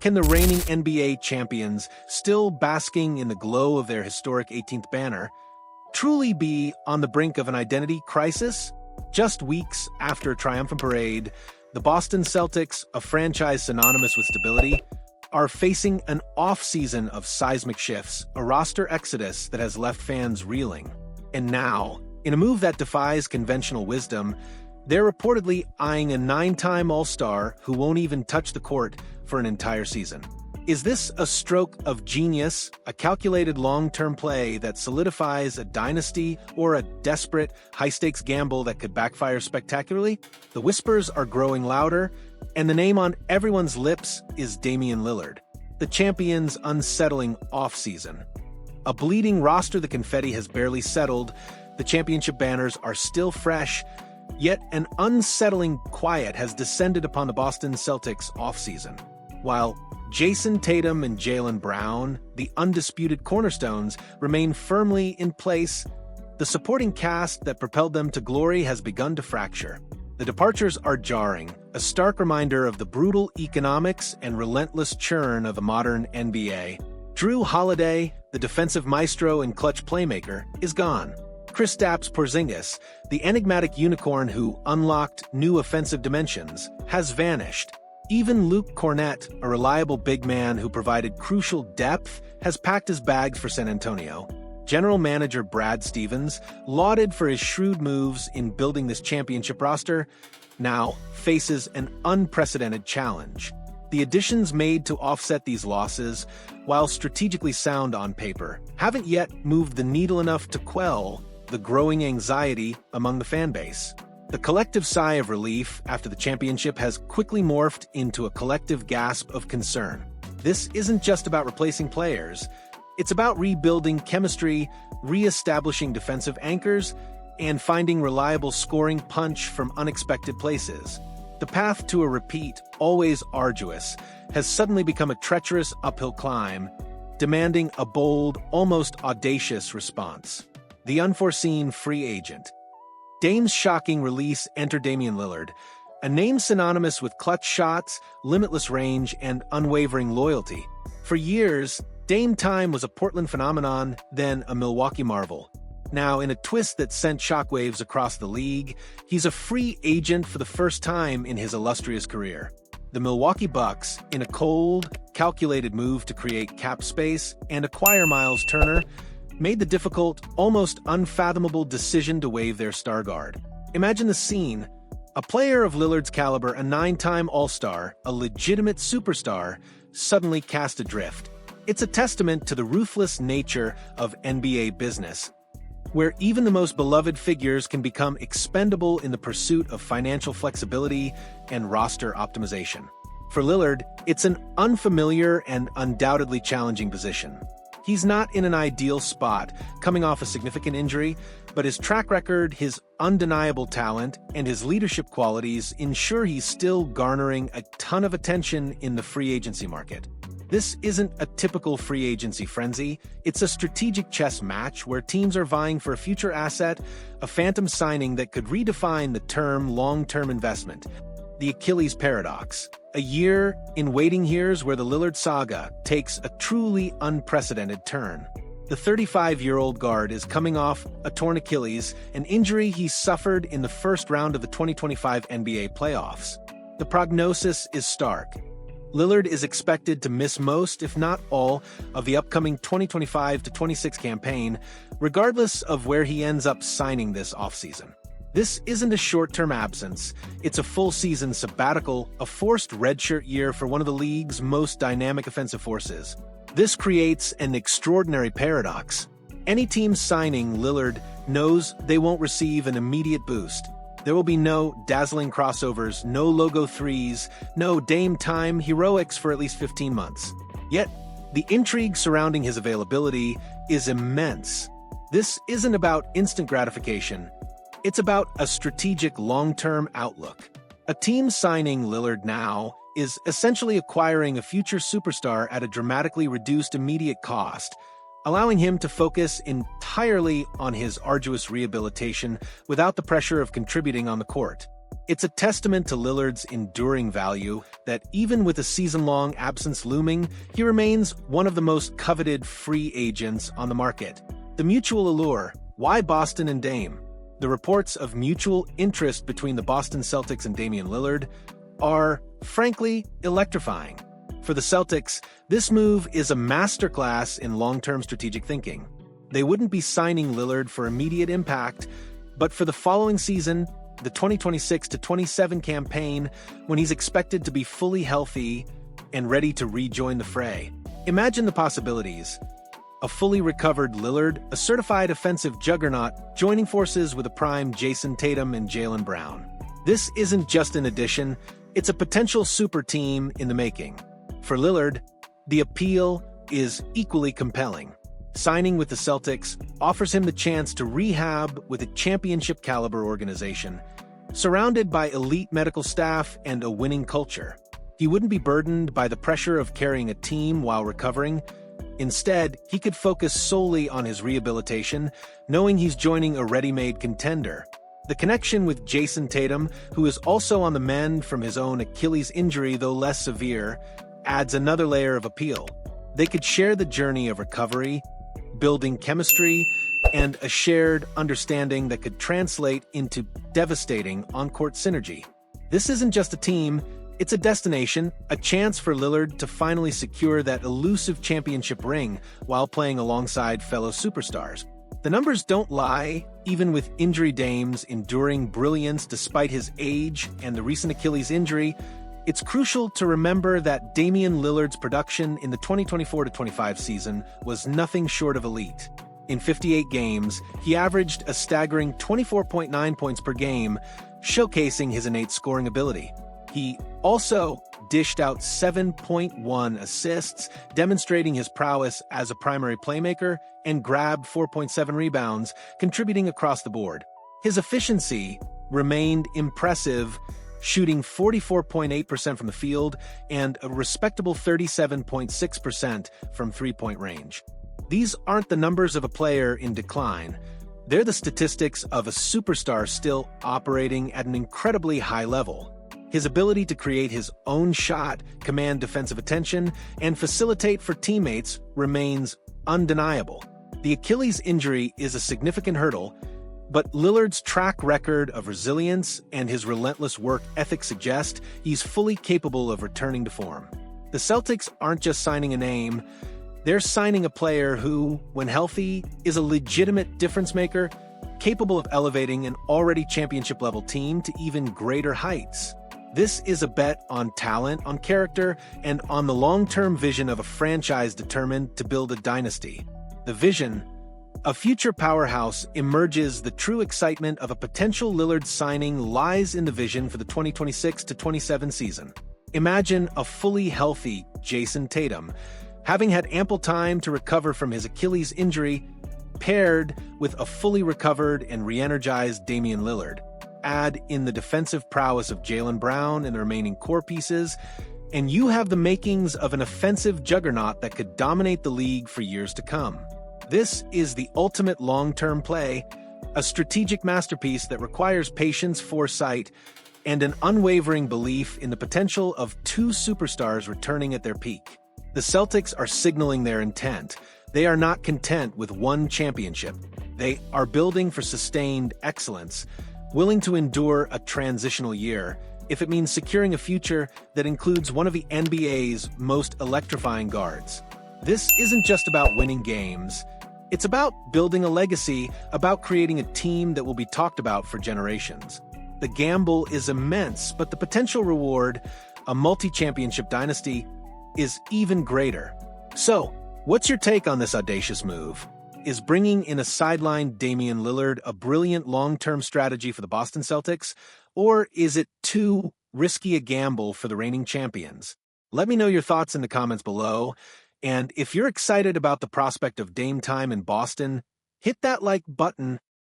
Can the reigning NBA champions, still basking in the glow of their historic 18th banner, truly be on the brink of an identity crisis? Just weeks after a triumphant parade, the Boston Celtics, a franchise synonymous with stability, are facing an offseason of seismic shifts, a roster exodus that has left fans reeling. And now, in a move that defies conventional wisdom, they're reportedly eyeing a 9-time All-Star who won't even touch the court for an entire season. Is this a stroke of genius, a calculated long-term play that solidifies a dynasty, or a desperate, high-stakes gamble that could backfire spectacularly? The whispers are growing louder, and the name on everyone's lips is Damian Lillard, the champion's unsettling offseason. A bleeding roster, the confetti has barely settled, the championship banners are still fresh, yet an unsettling quiet has descended upon the Boston Celtics offseason. While Jayson Tatum and Jaylen Brown, the undisputed cornerstones, remain firmly in place, the supporting cast that propelled them to glory has begun to fracture. The departures are jarring, a stark reminder of the brutal economics and relentless churn of the modern NBA. Drew Holiday, the defensive maestro and clutch playmaker, is gone. Kristaps Porzingis, the enigmatic unicorn who unlocked new offensive dimensions, has vanished. Even Luke Kornet, a reliable big man who provided crucial depth, has packed his bags for San Antonio. General manager Brad Stevens, lauded for his shrewd moves in building this championship roster, now faces an unprecedented challenge. The additions made to offset these losses, while strategically sound on paper, haven't yet moved the needle enough to quell the growing anxiety among the fan base. The collective sigh of relief after the championship has quickly morphed into a collective gasp of concern. This isn't just about replacing players. It's about rebuilding chemistry, re-establishing defensive anchors, and finding reliable scoring punch from unexpected places. The path to a repeat, always arduous, has suddenly become a treacherous uphill climb, demanding a bold, almost audacious response. The unforeseen free agent. Dame's shocking release entered Damian Lillard, a name synonymous with clutch shots, limitless range, and unwavering loyalty. For years, Dame Time was a Portland phenomenon, then a Milwaukee marvel. Now, in a twist that sent shockwaves across the league, he's a free agent for the first time in his illustrious career. The Milwaukee Bucks, in a cold, calculated move to create cap space and acquire Miles Turner, made the difficult, almost unfathomable decision to waive their star guard. Imagine the scene. A player of Lillard's caliber, a 9-time All-Star, a legitimate superstar, suddenly cast adrift. It's a testament to the ruthless nature of NBA business, where even the most beloved figures can become expendable in the pursuit of financial flexibility and roster optimization. For Lillard, it's an unfamiliar and undoubtedly challenging position. He's not in an ideal spot, coming off a significant injury, but his track record, his undeniable talent, and his leadership qualities ensure he's still garnering a ton of attention in the free agency market. This isn't a typical free agency frenzy, it's a strategic chess match where teams are vying for a future asset, a phantom signing that could redefine the term long-term investment. The Achilles paradox. A year in waiting years where the Lillard saga takes a truly unprecedented turn. The 35-year-old guard is coming off a torn Achilles, an injury he suffered in the first round of the 2025 NBA playoffs. The prognosis is stark. Lillard is expected to miss most, if not all, of the upcoming 2025-26 campaign, regardless of where he ends up signing this offseason. This isn't a short-term absence, it's a full-season sabbatical, a forced redshirt year for one of the league's most dynamic offensive forces. This creates an extraordinary paradox. Any team signing Lillard knows they won't receive an immediate boost. There will be no dazzling crossovers, no logo threes, no Dame Time heroics for at least 15 months. Yet, the intrigue surrounding his availability is immense. This isn't about instant gratification. It's about a strategic long-term outlook. A team signing Lillard now is essentially acquiring a future superstar at a dramatically reduced immediate cost, allowing him to focus entirely on his arduous rehabilitation without the pressure of contributing on the court. It's a testament to Lillard's enduring value that even with a season-long absence looming, he remains one of the most coveted free agents on the market. The mutual allure. Why Boston and Dame? The reports of mutual interest between the Boston Celtics and Damian Lillard are, frankly, electrifying. For the Celtics, this move is a masterclass in long-term strategic thinking. They wouldn't be signing Lillard for immediate impact, but for the following season, the 2026-27 campaign, when he's expected to be fully healthy and ready to rejoin the fray. Imagine the possibilities. A fully recovered Lillard, a certified offensive juggernaut, joining forces with a prime Jayson Tatum and Jaylen Brown. This isn't just an addition, it's a potential super team in the making. For Lillard, the appeal is equally compelling. Signing with the Celtics offers him the chance to rehab with a championship-caliber organization, surrounded by elite medical staff and a winning culture. He wouldn't be burdened by the pressure of carrying a team while recovering. Instead, he could focus solely on his rehabilitation, knowing he's joining a ready-made contender. The connection with Jayson Tatum, who is also on the mend from his own Achilles injury, though less severe, adds another layer of appeal. They could share the journey of recovery, building chemistry, and a shared understanding that could translate into devastating on-court synergy. This isn't just a team, it's a destination, a chance for Lillard to finally secure that elusive championship ring while playing alongside fellow superstars. The numbers don't lie, even with injury Dame's enduring brilliance despite his age and the recent Achilles injury. It's crucial to remember that Damian Lillard's production in the 2024-25 season was nothing short of elite. In 58 games, he averaged a staggering 24.9 points per game, showcasing his innate scoring ability. He also dished out 7.1 assists, demonstrating his prowess as a primary playmaker, and grabbed 4.7 rebounds, contributing across the board. His efficiency remained impressive, shooting 44.8% from the field and a respectable 37.6% from three-point range. These aren't the numbers of a player in decline. They're the statistics of a superstar still operating at an incredibly high level. His ability to create his own shot, command defensive attention, and facilitate for teammates remains undeniable. The Achilles injury is a significant hurdle, but Lillard's track record of resilience and his relentless work ethic suggest he's fully capable of returning to form. The Celtics aren't just signing a name, they're signing a player who, when healthy, is a legitimate difference maker, capable of elevating an already championship-level team to even greater heights. This is a bet on talent, on character, and on the long-term vision of a franchise determined to build a dynasty. The vision, a future powerhouse, emerges. The true excitement of a potential Lillard signing lies in the vision for the 2026-27 season. Imagine a fully healthy Jayson Tatum, having had ample time to recover from his Achilles injury, paired with a fully recovered and re-energized Damian Lillard. Add in the defensive prowess of Jaylen Brown and the remaining core pieces, and you have the makings of an offensive juggernaut that could dominate the league for years to come. This is the ultimate long-term play, a strategic masterpiece that requires patience, foresight, and an unwavering belief in the potential of two superstars returning at their peak. The Celtics are signaling their intent. They are not content with one championship. They are building for sustained excellence, willing to endure a transitional year if it means securing a future that includes one of the NBA's most electrifying guards. This isn't just about winning games. It's about building a legacy, about creating a team that will be talked about for generations. The gamble is immense, but the potential reward, a multi-championship dynasty, is even greater. So, what's your take on this audacious move? Is bringing in a sidelined Damian Lillard a brilliant long-term strategy for the Boston Celtics, or is it too risky a gamble for the reigning champions? Let me know your thoughts in the comments below, and if you're excited about the prospect of Dame time in Boston, hit that like button